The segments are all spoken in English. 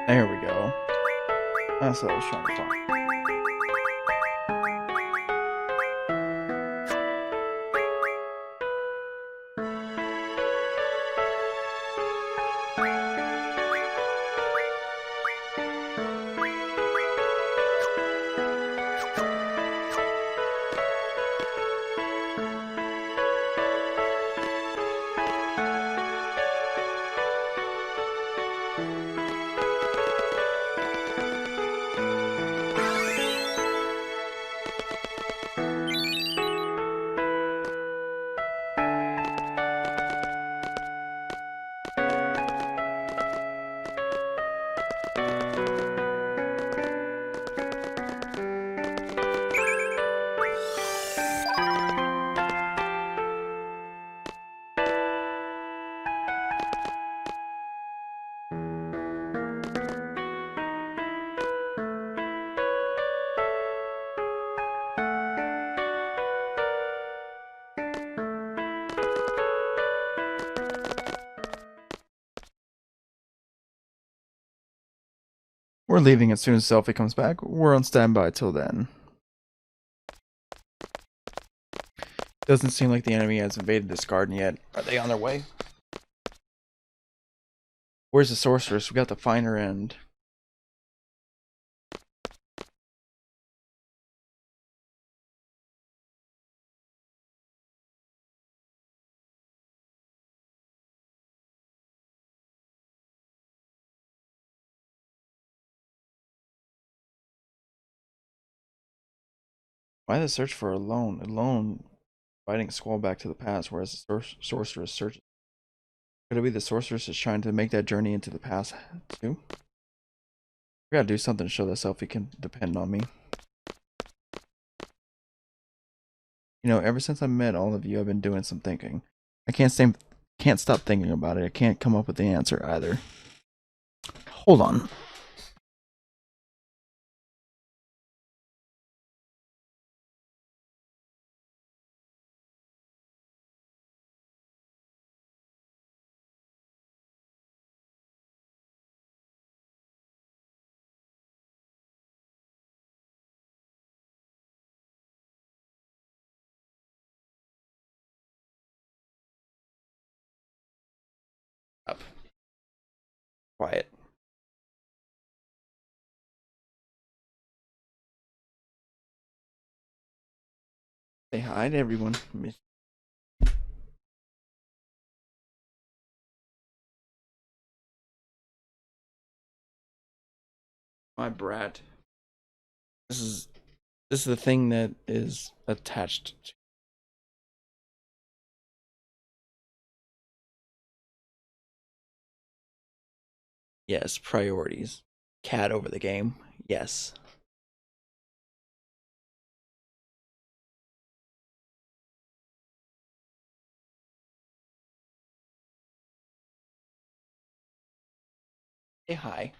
There we go. That's what I was trying to find. We're leaving as soon as Selphie comes back. We're on standby till then. Doesn't seem like the enemy has invaded this garden yet. Are they on their way? Where's the sorceress? We got to find her and... Why the search for Ellone? Ellone fighting Squall back to the past, whereas the sorceress searches. Could it be the sorceress is trying to make that journey into the past too? We gotta do something to show that Selphie can depend on me. You know, ever since I met all of you, I've been doing some thinking. I can't stop thinking about it. I can't come up with the answer either. Hold on. Up. Quiet. Say hi to everyone. My brat. This is the thing that is attached to. Yes, priorities. Cat over the game. Yes. Say hi.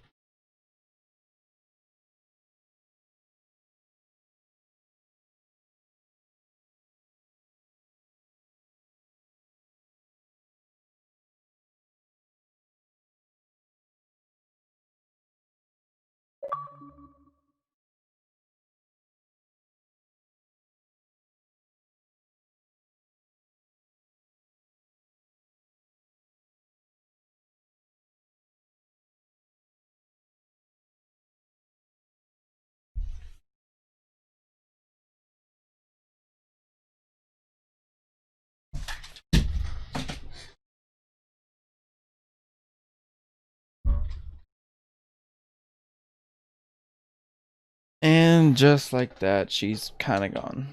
And just like that, she's kind of gone.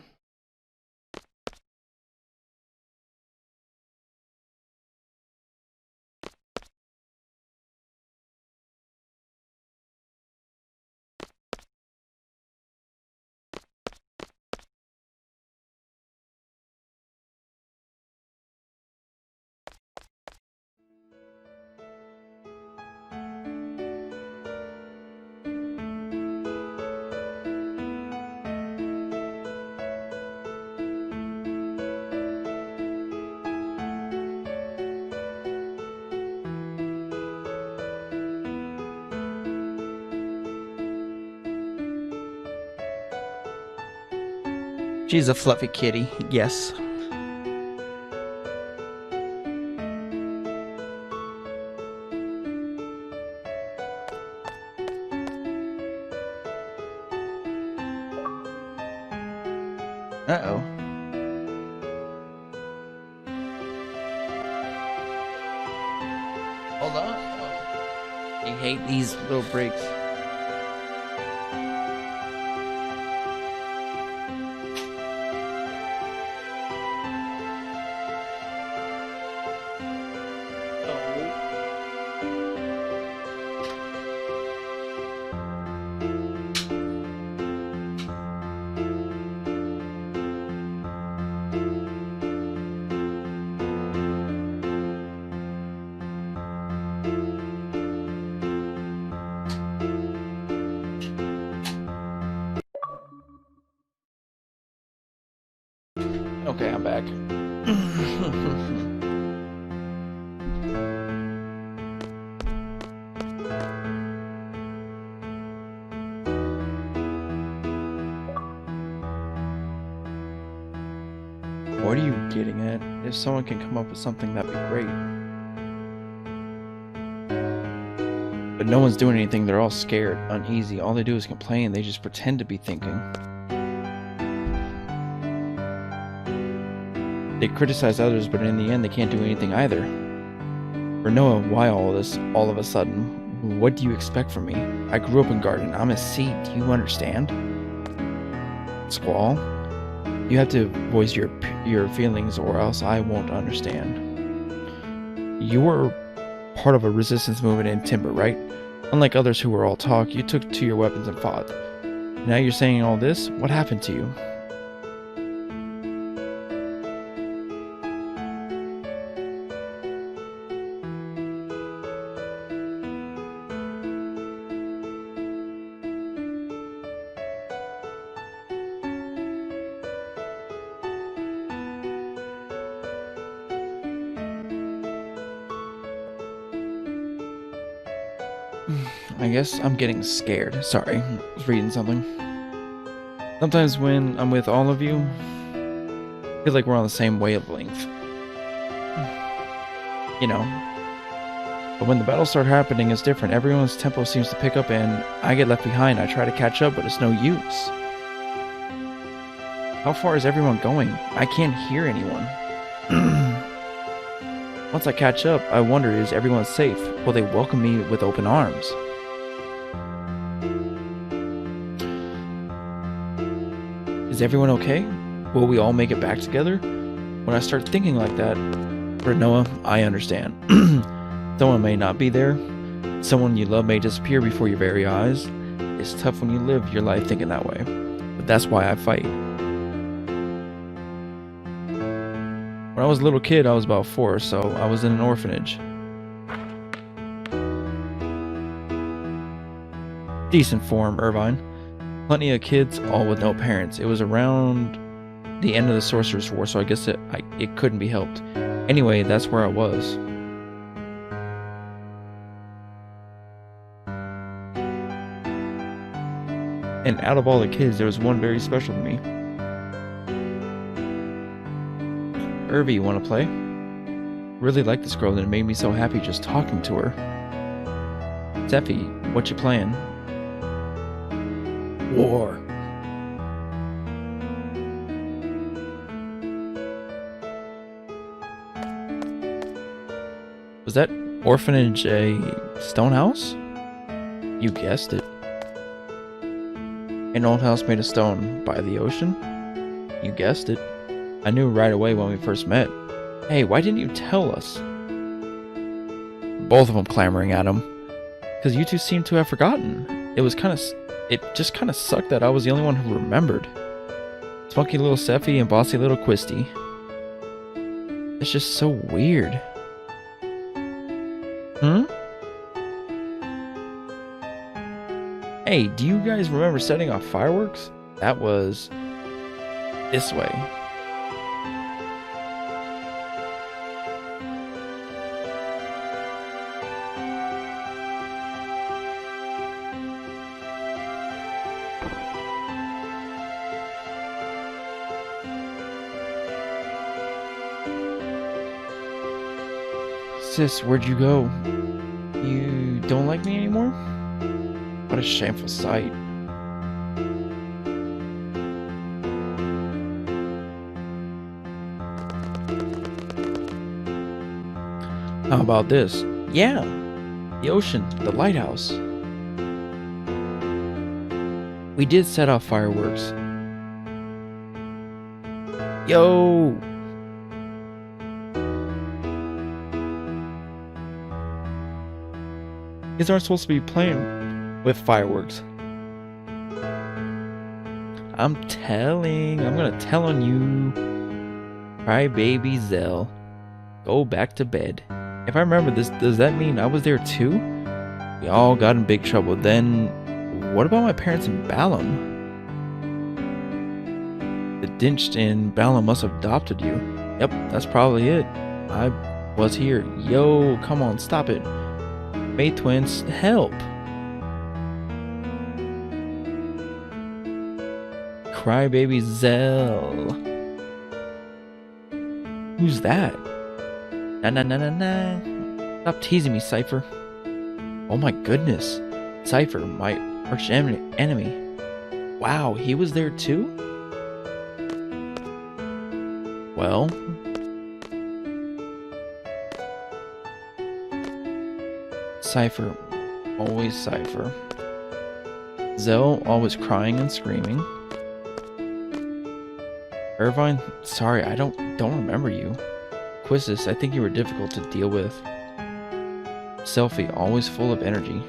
She's a fluffy kitty, yes. Uh-oh. Hold on. I hate these little breaks. Okay, I'm back. What are you getting at? If someone can come up with something, that'd be great. But no one's doing anything, they're all scared, uneasy. All they do is complain, they just pretend to be thinking. They criticize others, but in the end, they can't do anything either. Rinoa, why all this, all of a sudden? What do you expect from me? I grew up in Garden. I'm a seed. Do you understand? Squall, you have to voice your feelings, or else I won't understand. You were part of a resistance movement in Timber, right? Unlike others who were all talk, you took to your weapons and fought. Now you're saying all this? What happened to you? I guess I'm getting scared. Sorry, I was reading something. Sometimes when I'm with all of you, I feel like we're on the same wavelength. You know. But when the battles start happening, it's different. Everyone's tempo seems to pick up and I get left behind. I try to catch up, but it's no use. How far is everyone going? I can't hear anyone. Once I catch up, I wonder, is everyone safe? Will they welcome me with open arms? Is everyone okay? Will we all make it back together? When I start thinking like that, Rinoa, I understand. Someone may not be there. Someone you love may disappear before your very eyes. It's tough when you live your life thinking that way. But that's why I fight. When I was a little kid, I was about 4, so I was in an orphanage. Decent form, Irvine. Plenty of kids, all with no parents. It was around the end of the Sorcerer's War, so I guess it couldn't be helped. Anyway, that's where I was. And out of all the kids, there was one very special to me. Irvine, wanna play? Really like this girl and it made me so happy just talking to her. Selphie, what you playing? War. Was that orphanage a stone house? You guessed it. An old house made of stone by the ocean? You guessed it. I knew right away when we first met. Hey, why didn't you tell us? Both of them clamoring at him. Because you two seem to have forgotten. It just kind of sucked that I was the only one who remembered. Spunky little Selphie and bossy little Quistis. It's just so weird. Hey, do you guys remember setting off fireworks? That was this way. Sis, where'd you go? You don't like me anymore? What a shameful sight. How about this? Yeah, the ocean, the lighthouse. We did set off fireworks. Yo! Kids aren't supposed to be playing with fireworks. I'm gonna tell on you. Crybaby Zell. Go back to bed. If I remember this, does that mean I was there too? We all got in big trouble. Then, what about my parents in Balamb? The Dinched in Balamb must have adopted you. Yep, that's probably it. I was here. Yo, come on, stop it. May twins, help. Crybaby Zell. Who's that? Nah. Stop teasing me, Seifer. Oh my goodness. Seifer, my arch enemy. Wow, he was there too? Well. Seifer. Always Seifer. Zell, always crying and screaming. Irvine, sorry, I don't remember you. Quistis, I think you were difficult to deal with. Selphie, always full of energy.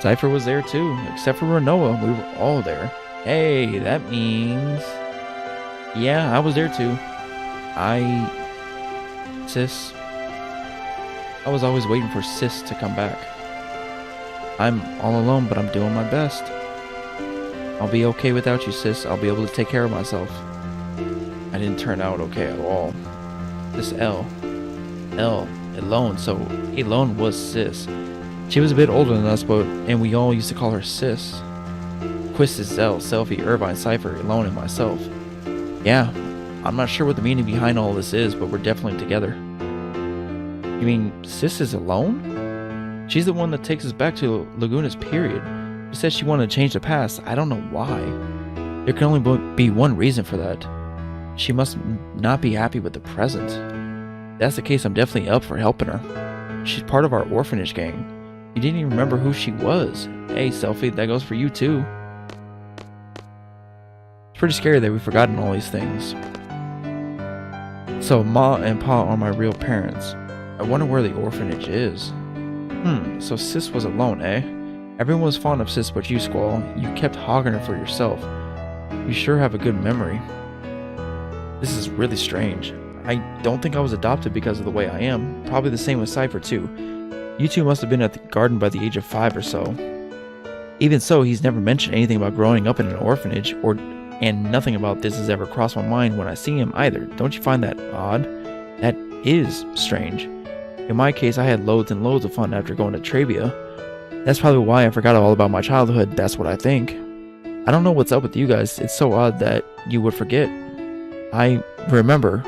Seifer was there too, except for Rinoa. We were all there. Hey, that means... Yeah, I was there too. Sis... I was always waiting for Sis to come back. I'm all alone, but I'm doing my best. I'll be okay without you, Sis. I'll be able to take care of myself. I didn't turn out okay at all. This Ellone, so Ellone was Sis. She was a bit older than us, and we all used to call her Sis. Quistis, Zell, Selphie, Irvine, Seifer, Ellone, and myself. Yeah, I'm not sure what the meaning behind all this is, but we're definitely together. You mean Sis is alone? She's the one that takes us back to Laguna's period. She said she wanted to change the past. I don't know why. There can only be one reason for that. She must not be happy with the present. If that's the case, I'm definitely up for helping her. She's part of our orphanage gang. You didn't even remember who she was. Hey, Selphie, that goes for you too. It's pretty scary that we've forgotten all these things. So Ma and Pa are my real parents. I wonder where the orphanage is. So Sis was alone, eh? Everyone was fond of Sis but you, Squall. You kept hogging her for yourself. You sure have a good memory. This is really strange. I don't think I was adopted because of the way I am. Probably the same with Seifer too. You two must have been at the garden by the age of 5 or so. Even so, he's never mentioned anything about growing up in an orphanage, and nothing about this has ever crossed my mind when I see him either. Don't you find that odd? That is strange. In my case, I had loads and loads of fun after going to Trabia. That's probably why I forgot all about my childhood, that's what I think. I don't know what's up with you guys, it's so odd that you would forget. I remember.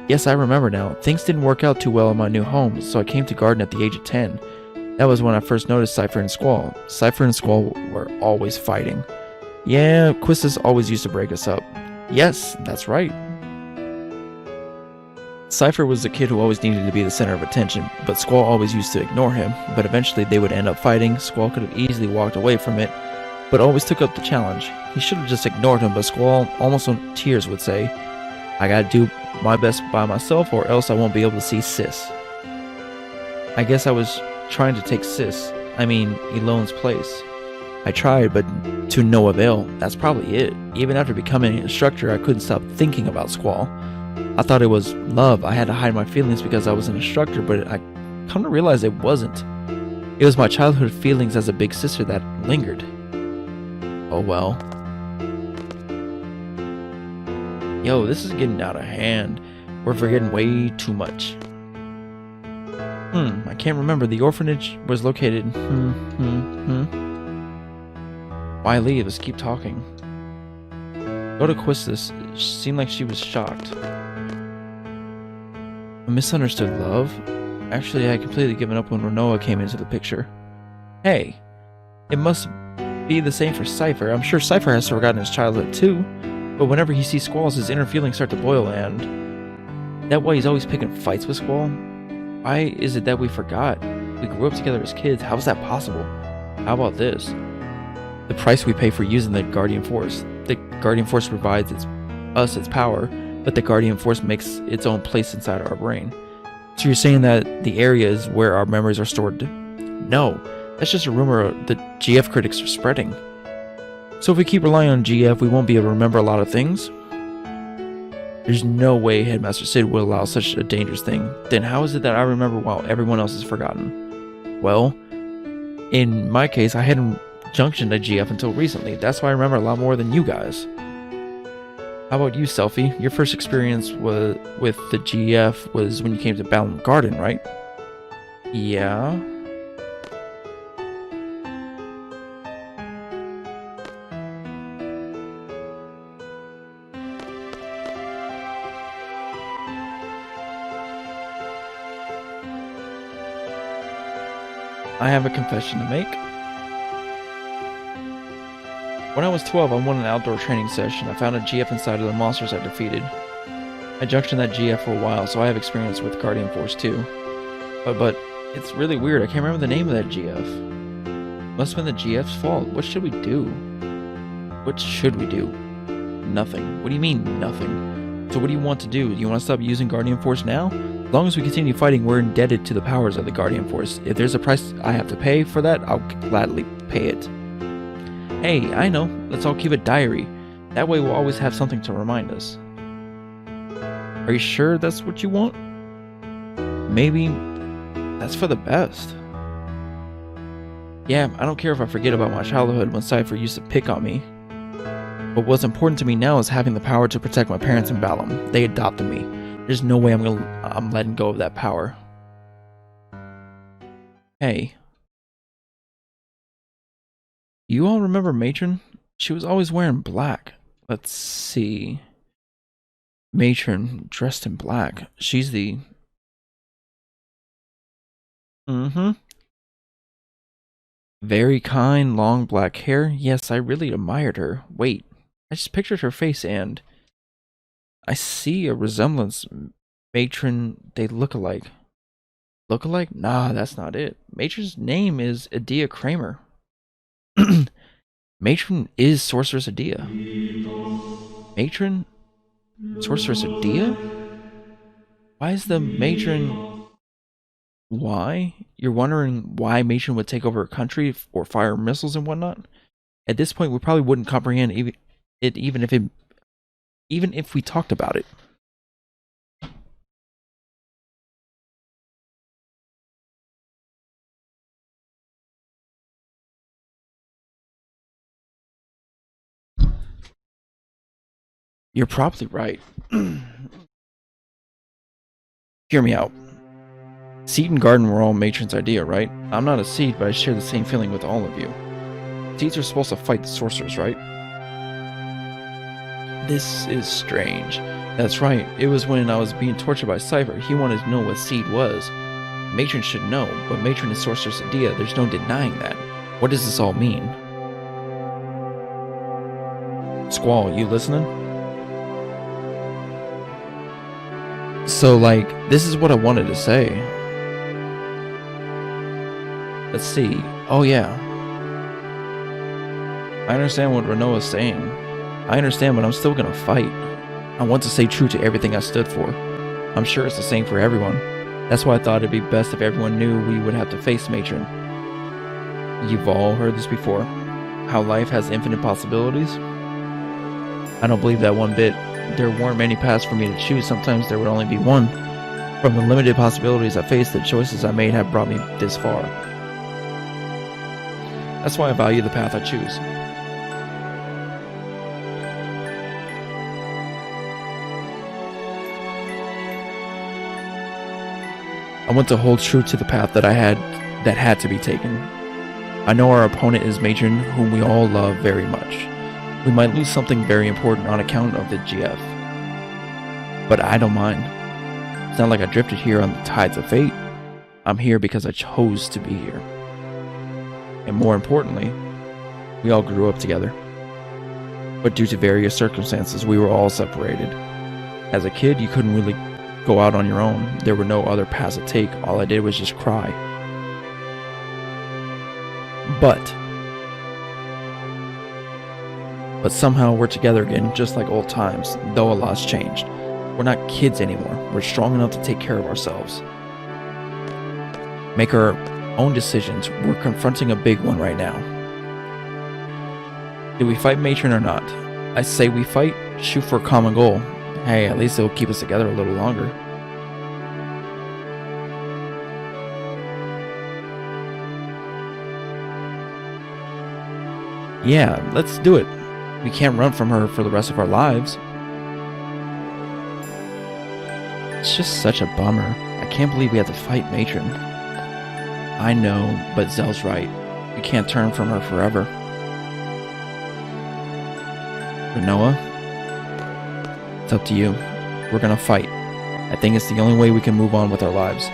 Yes, I remember now. Things didn't work out too well in my new home, so I came to Garden at the age of 10. That was when I first noticed Seifer and Squall. Seifer and Squall were always fighting. Yeah, Quistis always used to break us up. Yes, that's right. Seifer was the kid who always needed to be the center of attention, but Squall always used to ignore him, but eventually they would end up fighting. Squall could have easily walked away from it, but always took up the challenge. He should have just ignored him, but Squall, almost in tears, would say, I gotta do my best by myself or else I won't be able to see Sis. I guess I was trying to take Ellone's place. I tried, but to no avail. That's probably it. Even after becoming an instructor, I couldn't stop thinking about Squall. I thought it was love. I had to hide my feelings because I was an instructor, but I come to realize it wasn't. It was my childhood feelings as a big sister that lingered. Oh well. Yo, this is getting out of hand. We're forgetting way too much. I can't remember. The orphanage was located. Why leave? Let's keep talking. Go to Quistis. It seemed like she was shocked. A misunderstood love? Actually, I had completely given up when Rinoa came into the picture. Hey, it must be the same for Seifer. I'm sure Seifer has forgotten his childhood too, but whenever he sees Squalls, his inner feelings start to boil, and that why he's always picking fights with Squall? Why is it that we forgot? We grew up together as kids. How is that possible? How about this? The price we pay for using the Guardian Force. The Guardian Force provides us its power, but the Guardian Force makes its own place inside our brain. So you're saying that the area is where our memories are stored? No, that's just a rumor the GF critics are spreading. So if we keep relying on GF, we won't be able to remember a lot of things? There's no way Headmaster Sid would allow such a dangerous thing. Then how is it that I remember while everyone else is forgotten? Well, in my case, I hadn't junctioned a GF until recently. That's why I remember a lot more than you guys. How about you, Selphie? Your first experience with the GF was when you came to Balamb Garden, right? Yeah. I have a confession to make. When I was 12, I won an outdoor training session. I found a GF inside of the monsters I defeated. I junctioned that GF for a while, so I have experience with Guardian Force too. But it's really weird. I can't remember the name of that GF. Must have been the GF's fault. What should we do? What should we do? Nothing. What do you mean, nothing? So what do you want to do? Do you want to stop using Guardian Force now? As long as we continue fighting, we're indebted to the powers of the Guardian Force. If there's a price I have to pay for that, I'll gladly pay it. Hey, I know. Let's all keep a diary. That way we'll always have something to remind us. Are you sure that's what you want? Maybe that's for the best. Yeah, I don't care if I forget about my childhood when Seifer used to pick on me. But what's important to me now is having the power to protect my parents in Balamb. They adopted me. There's no way I'm letting go of that power. Hey. You all remember Matron? She was always wearing black. Let's see. Matron dressed in black. She's the... Very kind, long black hair. Yes, I really admired her. Wait, I just pictured her face and... I see a resemblance. Matron, they look alike. Look alike? Nah, that's not it. Matron's name is Edea Kramer. Matron is Sorceress Edea. Matron? Sorceress Edea? Why is the Matron... Why? You're wondering why Matron would take over a country or fire missiles and whatnot? At this point, we probably wouldn't comprehend even if we talked about it. You're probably right. Hear me out. Seed and Garden were all Matron's idea, right? I'm not a Seed, but I share the same feeling with all of you. Seeds are supposed to fight the sorcerers, right? This is strange. That's right. It was when I was being tortured by Seifer. He wanted to know what Seed was. Matron should know, but Matron is Sorceress Edea. There's no denying that. What does this all mean? Squall, you listening? So, like, this is what I wanted to say. Let's see. Oh, yeah. I understand what Rinoa is saying. I understand, but I'm still gonna fight. I want to stay true to everything I stood for. I'm sure it's the same for everyone. That's why I thought it'd be best if everyone knew we would have to face Matron. You've all heard this before. How life has infinite possibilities? I don't believe that one bit. There weren't many paths for me to choose. Sometimes there would only be one. From the limited possibilities I faced, the choices I made have brought me this far. That's why I value the path I choose. I want to hold true to the path that had to be taken. I know our opponent is Matron, whom we all love very much. We might lose something very important on account of the GF. But I don't mind. It's not like I drifted here on the tides of fate. I'm here because I chose to be here. And more importantly, we all grew up together. But due to various circumstances, we were all separated. As a kid, you couldn't really go out on your own. There were no other paths to take. All I did was just cry. But somehow we're together again, just like old times, though a lot's changed. We're not kids anymore. We're strong enough to take care of ourselves. Make our own decisions. We're confronting a big one right now. Do we fight Matron or not? I say we fight, shoot for a common goal. Hey, at least it'll keep us together a little longer. Yeah, let's do it. We can't run from her for the rest of our lives. It's just such a bummer. I can't believe we have to fight Matron. I know, but Zell's right. We can't turn from her forever. Rinoa, it's up to you. We're gonna fight. I think it's the only way we can move on with our lives.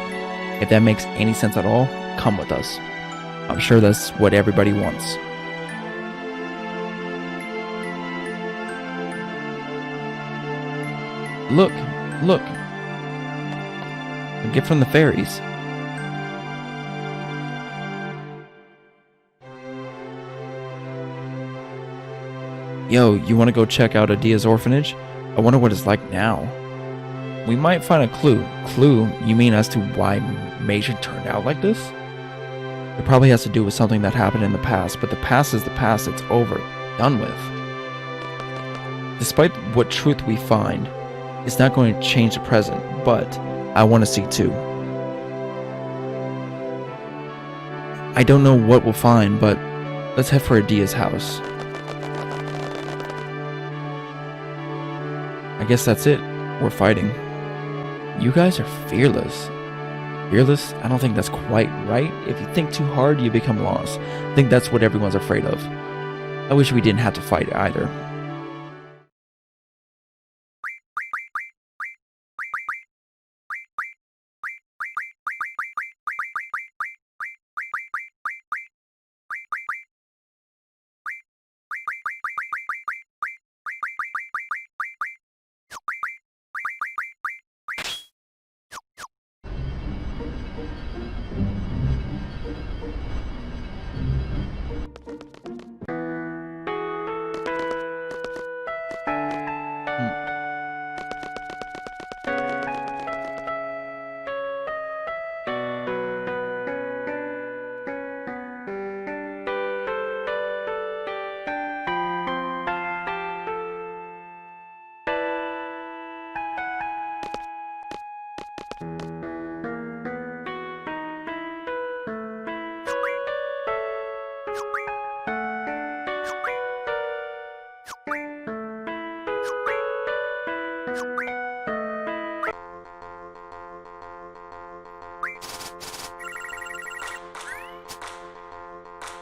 If that makes any sense at all, come with us. I'm sure that's what everybody wants. Look, look. A gift from the fairies. Yo, you want to go check out Edea's orphanage? I wonder what it's like now. We might find a clue. Clue? You mean as to why Matron turned out like this? It probably has to do with something that happened in the past, but the past is the past. It's over. Done with. Despite what truth we find, it's not going to change the present, but I want to see too. I don't know what we'll find, but let's head for Edea's house. I guess that's it. We're fighting. You guys are fearless. Fearless? I don't think that's quite right. If you think too hard, you become lost. I think that's what everyone's afraid of. I wish we didn't have to fight either.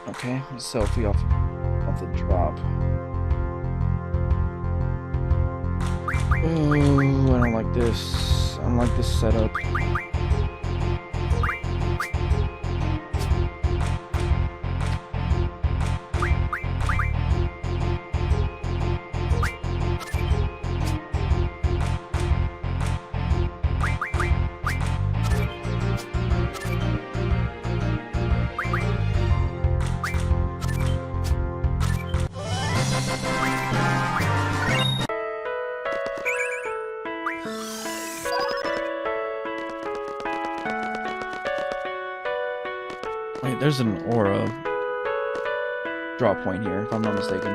Okay, Selphie off the drop. Oh, I don't like this. I don't like this setup. Wait, there's an aura drop point here, if I'm not mistaken.